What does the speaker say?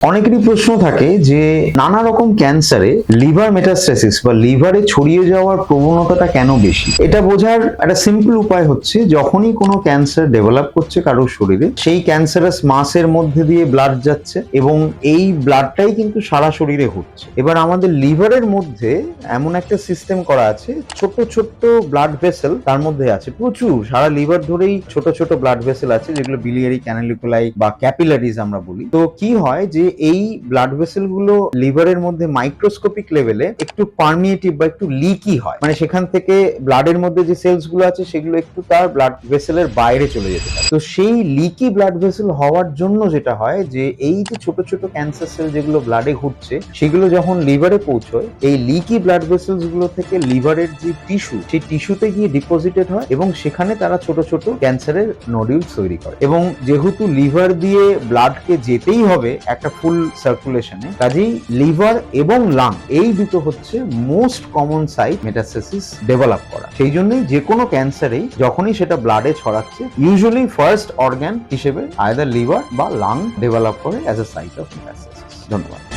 অনেকেরই প্রশ্ন থাকে যে নানা রকম ক্যান্সারে লিভার মেটাস্টেসিস বা লিভারে ছড়িয়ে যাওয়ার প্রবণতাটা কেন বেশি। এটা বোঝার একটা সিম্পল উপায় হচ্ছে, যখনই কোনো ক্যান্সার ডেভেলপ করছে কারোর শরীরে, সেই ক্যান্সারাস মাসের মধ্যে দিয়ে ব্লাড যাচ্ছে এবং এই ব্লাডটাই কিন্তু সারা শরীরে ঘুরছে। এবার আমাদের লিভারের মধ্যে এমন একটা সিস্টেম করা আছে, ছোট ছোট ব্লাড ভেসেল তার মধ্যে আছে প্রচুর, সারা লিভার ধরেই ছোট ছোট ব্লাড ভেসেল আছে, যেগুলো বিলিয়ারি ক্যানালিকুলাই বা ক্যাপিলারিজ আমরা বলি। তো কি হয় যে এই ব্লাড ভেসেল গুলো লিভারের মধ্যে মাইক্রোস্কোপিক লেভেলে একটু পারমিয়েটিভ বা একটু লিকি হয়, মানে সেখান থেকে ব্লাডের মধ্যে যে সেলস গুলো আছে সেগুলো একটু তার ব্লাড ভেসেলের বাইরে চলে যেতে পারে। তো সেই লিকি ব্লাড ভেসেল হওয়ার জন্য যেটা হয় যে এই যে ছোট ছোট ক্যান্সার সেল যেগুলো ব্লাডে ঘুরছে, সেগুলো যখন লিভারে পৌঁছয়, এই লিকি ব্লাড ভেসেলস গুলো থেকে লিভারের যে টিস্যু, সেই টিস্যুতে গিয়ে ডিপোজিটেড হয় এবং সেখানে তারা ছোট ছোট ক্যান্সারের নডিউলস তৈরি করে। এবং যেহেতু লিভার দিয়ে ব্লাডকে যেতেই হবে একটা ফুল সার্কুলেশনে, কাজেই লিভার এবং লাং এই দুটো হচ্ছে most common site metastasis develop করা। সেই জন্যই যে কোনো ক্যান্সারেই যখনই সেটা ব্লাডে ছড়াচ্ছে, ইউজুয়ালি ফার্স্ট অর্গান হিসেবে আইদার লিভার বা লাং ডেভেলপ করে as a site of metastasis. ধন্যবাদ।